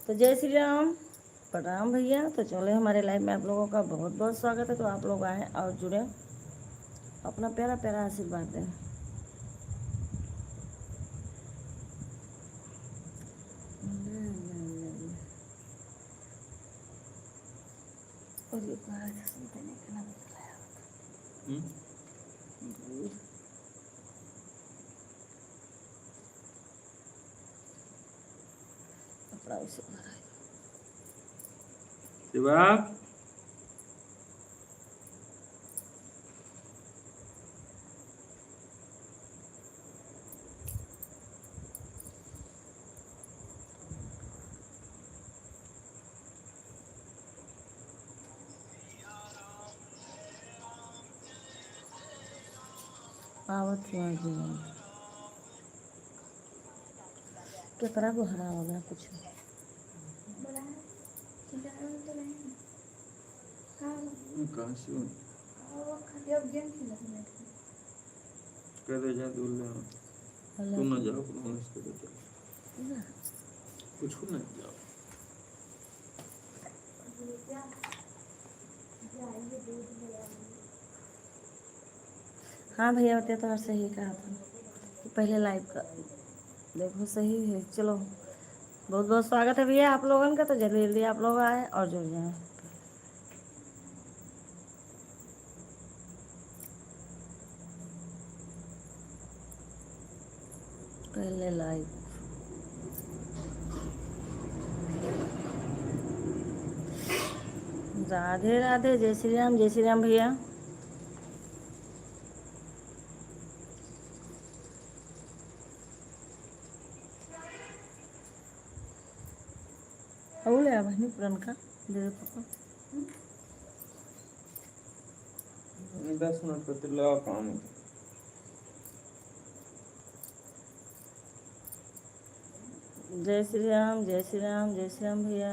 तो जय श्री राम, प्रणाम भैया। तो चले हमारे लाइव में आप लोगों का बहुत बहुत स्वागत है। तो आप लोग आए और जुड़े, अपना प्यारा प्यारा आशीर्वाद दें। और ये सुनते नहीं कहना बताया कपड़ा उसे शिवा आवत जीवन केकरा को हरा हो गया कुछ कहाँ से करे जा दूर ले तू ना जाओ प्रॉमिस करे जा कुछ ना जाओ। हाँ भैया होते तो सही कहा था कि पहले लाइव का देखो सही है। चलो बहुत बहुत स्वागत है भैया आप लोगों का। तो जल्दी जल्दी आप लोग आए और जुड़ जाएं। पहले लाइव राधे राधे, जय श्री राम भैया। और ले बहनी पुरनका दे दे पापा। 10 मिनट का तिला काम जय श्री राम, जय श्री राम, जय श्री राम भैया।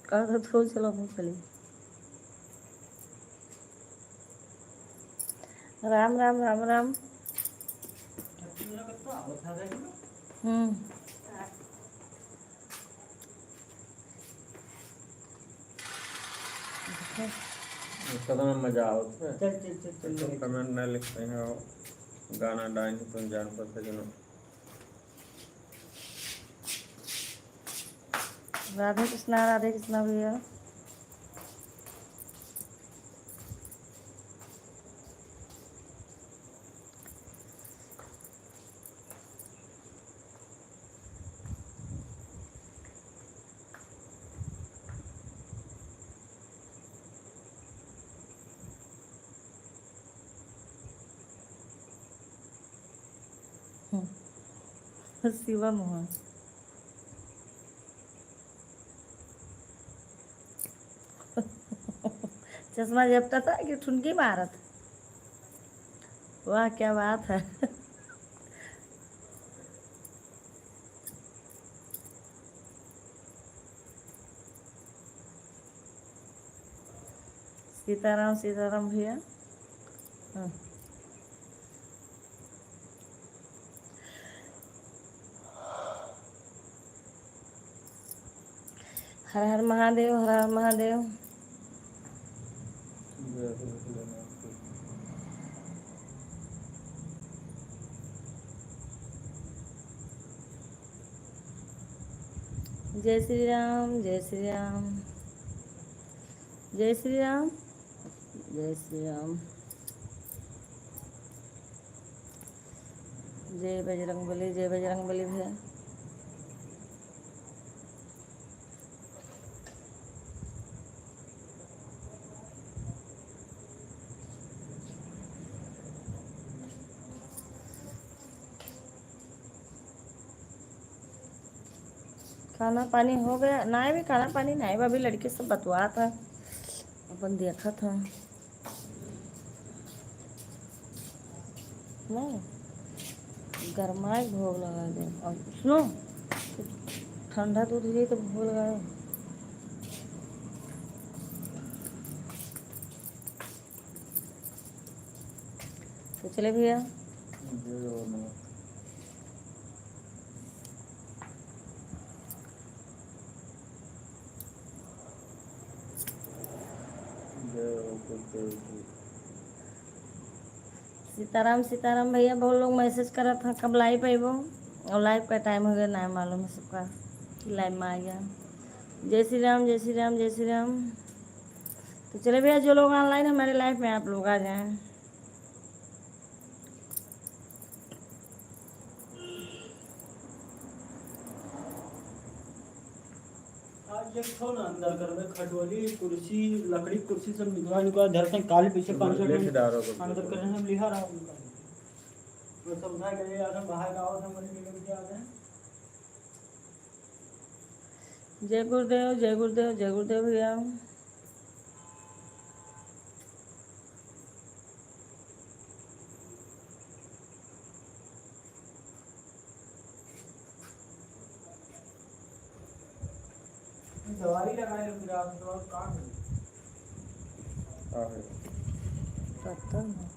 कहा था थोड़ा चलो मूँगफली। राम राम राम राम। कदम में मजा आओ तुम कमेंट ना लिखते हैं और गाना डाइन तुम जान पर सजनो। राधे कृष्णा भैया। शिवा मोहन चश्मा झपटा था कि ठुनकी मारत। वाह क्या बात है। सीताराम भैया। हर हर महादेव, हर हर महादेव। जय श्री राम, जय श्री राम, जय श्री राम, जय श्री राम। जय बजरंगबली, जय बजरंगबली भैया। खाना पानी हो गया ना? भी खाना पानी नहीं अभी लड़के सब बतवा था अपन देखा था नहीं गरमाए भोग लगा दे। और सुनो ठंडा दूध लिए तो भोग लगाए। तो चले भैया। सीताराम सीताराम भैया, बहुत लोग मैसेज करा था कब लाइव आई वो, और लाइव का टाइम हो गया ना मालूम है सबका कि लाइव में आ गया। जय श्री राम जय श्री राम जय श्री राम। तो चले भैया, जो लोग ऑनलाइन हमारे लाइव में आप लोग आ जाएं। आज देखो ना अंदर घर में खटोली कुर्सी लकड़ी कुर्सी सब निकलवा निकलवा धर से काले पीछे 500 अंदर कर हम लिखा रहा हूं वो सब उठा के आ रहे बाहर गांव से मन निकल के आ रहे हैं। जय गुरुदेव जय गुरुदेव जय गुरुदेव भैया। दवाई लगाए लोग रात को काम है पता नहीं।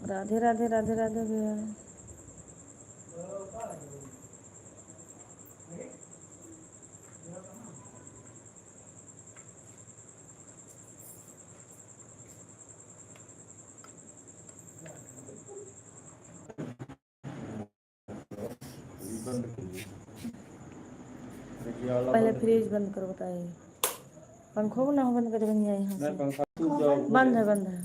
राधे राधे राधे राधे भैया। पहले फ्रिज बंद करो, बताइए पंखों को ना हो बंद कर देंगे यहाँ से। बंद है बंद है।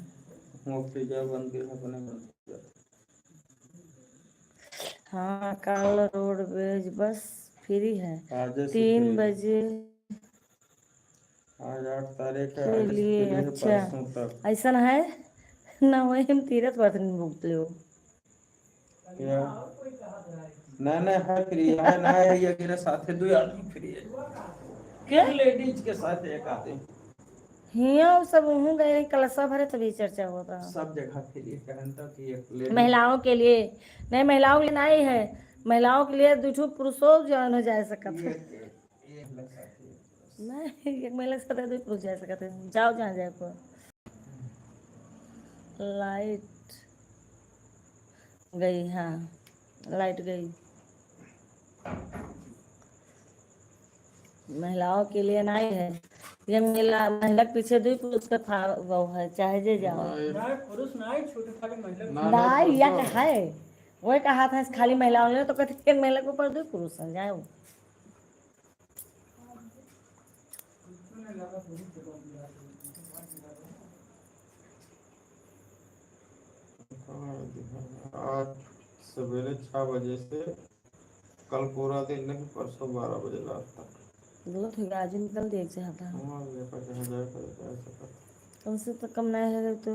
हाँ कल रोडवेज बस फ्री है 3 बजे आज 8 तारीख है, के लिए। अच्छा ऐसा है ना, वही हम तीरथ वर्तन भूखते हो ना ना है फ्री है ना है, ये मेरे साथ 2 आदमी फ्री है क्या लेडीज के साथ एक आदमी हिया सब हूँ गए कलशा भरे तभी चर्चा हुआ था। सब जगह फ्री है कहता कि एक लेडीज महिलाओं के लिए नहीं, महिलाओं के लिए नहीं है, महिलाओं के लिए दूठो पुरुषों जौन हो जा सकता है। नहीं एक महिला के साथ 2 पुरुष जा सकते हैं, जाओ जहाँ जाए को। लाइट गई, हाँ लाइट गई। महिलाओं के लिए नहीं है ये, महिला के पीछे 2 पुरुष का था वो है, चाहे जे जाओ ना पुरुष ना छोटे खाली महिला ना या है वही कहा था खाली महिलाओं ने, तो कहते एक महिला के ऊपर 2 पुरुष हैं जाओ। आज सवेरे 6 बजे से कल पूरा दिन नहीं, परसों 12 बजे रात तक। गलत हो गया, आज निकल दिया चाहता है कम से तो कम नहीं है तो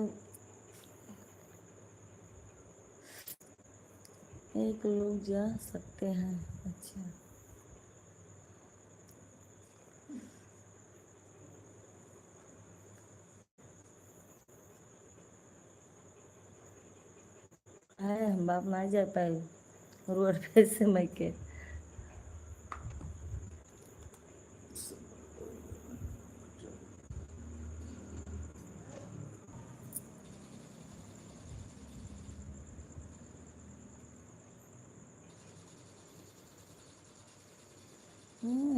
1 लोग जा सकते हैं। अच्छा है, हम बाप ना जा पाए रोड पे से मैं के।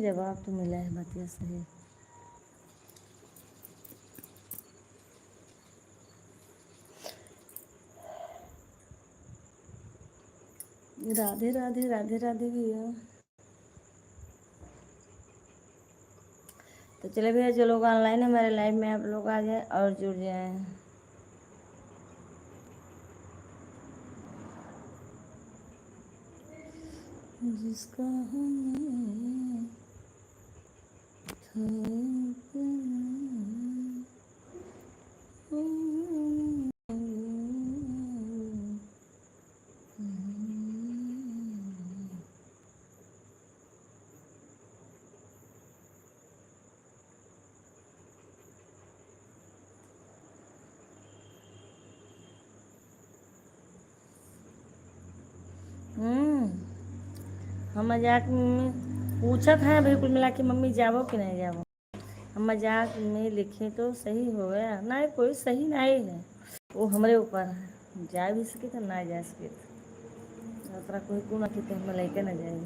जवाब तो मिला है, बात ये सही। राधे राधे राधे राधे भैया। तो चले भैया, जो लोग ऑनलाइन है हमारे लाइव में आप लोग आ जाए और जुड़ जाए। जिसका हमें हम मजाक में पूछत हैं भाई कुल मिला के मम्मी जाबो कि नहीं जाबो, हम मजाक में लिखे तो सही हो गया नहीं, कोई सही नहीं है, वो हमारे ऊपर है, जा भी सके तो ना जा सके दूसरा कोई को ना कि हम लेके ना जाए।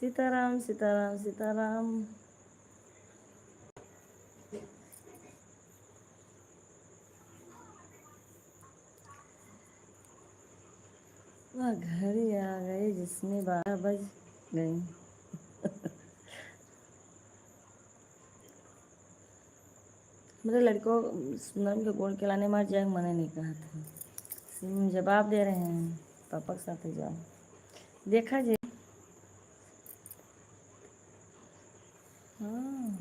सीताराम सीताराम सीताराम। वह घड़ी आ गई जिसमें 12 बज गई। मेरे लड़कों सुंदरम के गोड़ के लाने मार जाएंगे, मैंने नहीं कहा था। सिम जवाब दे रहे हैं, पापा के साथ ही जाओ। देखा जी। हाँ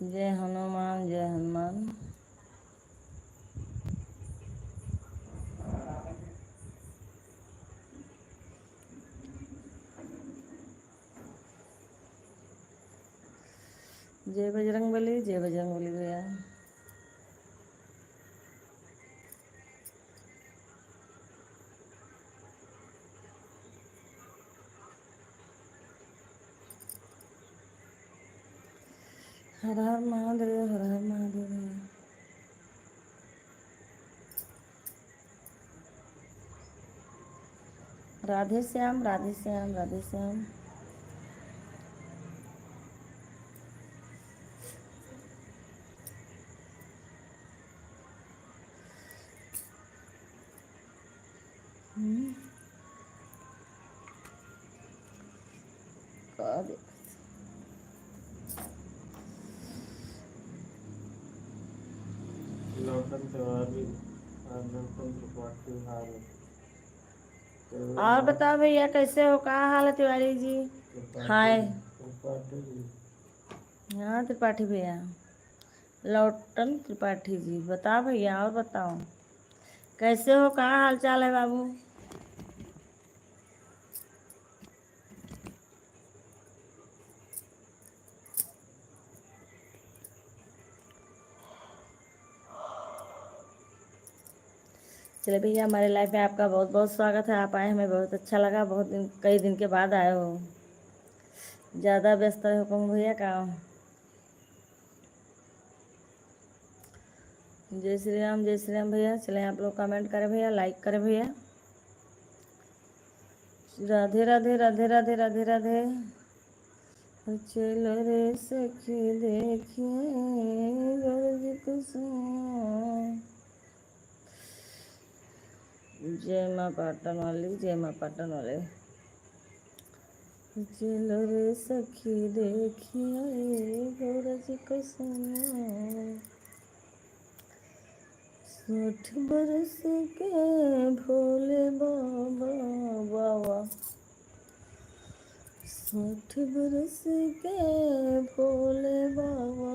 जय हनुमान जय हनुमान। जय बजरंगबली जय बजरंगबली भैया। हर हर महादेव हर हर महादेव भैया। राधे श्याम राधे श्याम राधे श्याम। God. लौटन तिवारी नौतन त्रिपाठी हाल। और बताओ भैया कैसे हो, कहाँ हाल है तिवारी जी? हाय। त्रिपाठी जी। हाँ त्रिपाठी भैया, लौटन त्रिपाठी जी। बताओ भैया और बताओ कैसे हो, कहाँ हाल चाल है बाबू? चले भैया, हमारे लाइफ में आपका बहुत बहुत स्वागत है। आप आए, हमें बहुत अच्छा लगा। बहुत दिन, कई दिन के बाद आए हो। ज़्यादा व्यस्त है हुक्म भैया का? जय श्री राम भैया। चले आप लोग कमेंट करें भैया, लाइक करें भैया। राधे राधे राधे राधे राधे राधे। चलो रे सखी देखिए गरज कुसुम। जय माँ पाटन वाली जय माँ पाटन वाले। चलो रे सखी देखिए गरज कुसुम। 60 बरस के भोले बाबा बाबा। 60 बरस के भोले बाबा।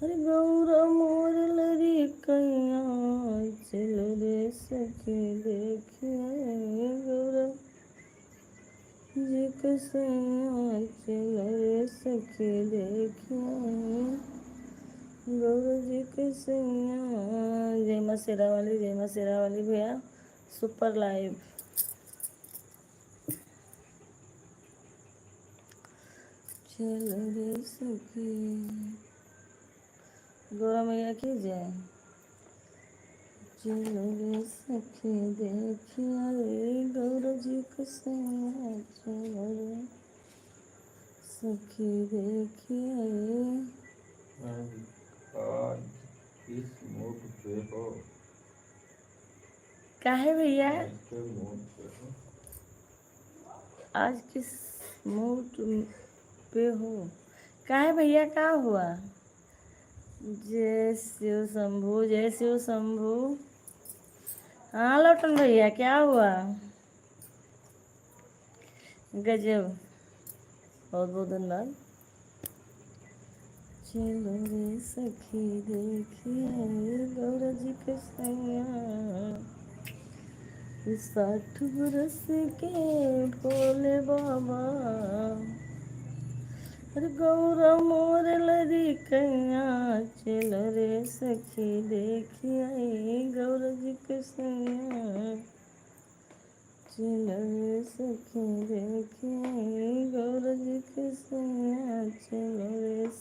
अरे गौरा मोर लरी कैया। चलो रे सखी देखिए गौरा जी कसैया। चलो रे सखी देखिए गौरा जी कसैया। जय माँ शेरा वाली जय माँ शेरा वाली भैया। Super live. चलो रे सखी गौरा मैया की जय। चलो रे सखी देखिए गौरा जी कसैया। चलो रे सखी देखिए। आज किस मूड पे हो? काहे भैया आज के मूड पे हो? आज किस मूड पे हो? काहे भैया का हुआ? जय शिव शंभू जय शिव शंभू। हाँ लौटन भैया क्या हुआ? गजब, बहुत बहुत धन्यवाद। चलो रे सखी देखिए गौरा जी कसैया। 60 बरस के भोले बाबा। अरे गौरा मोर लरी कैया। चलो रे सखी देखिए गौरा जी कसैया। चलो रे सखी देखिए गौरा जी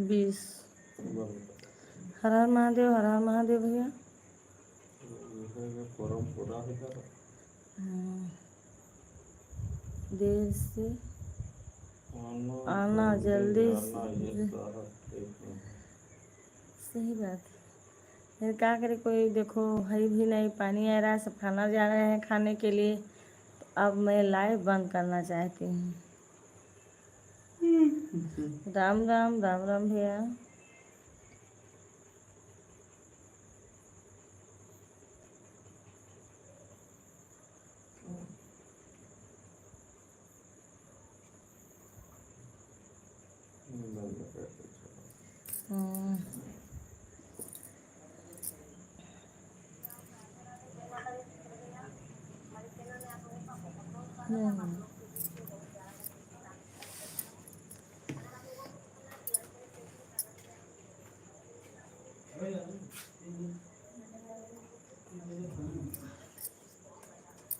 20। हर हर महादेव, हर हर महादेव भैया। हाँ, देर से आना, जल्दी से। सही बात है। फिर क्या करे, कोई देखो है भी नहीं, पानी आ रहा है, सब खाना जा रहे हैं खाने के लिए। तो अब मैं लाइव बंद करना चाहती हूँ। राम राम, राम राम भैया। हम्म, हम्म।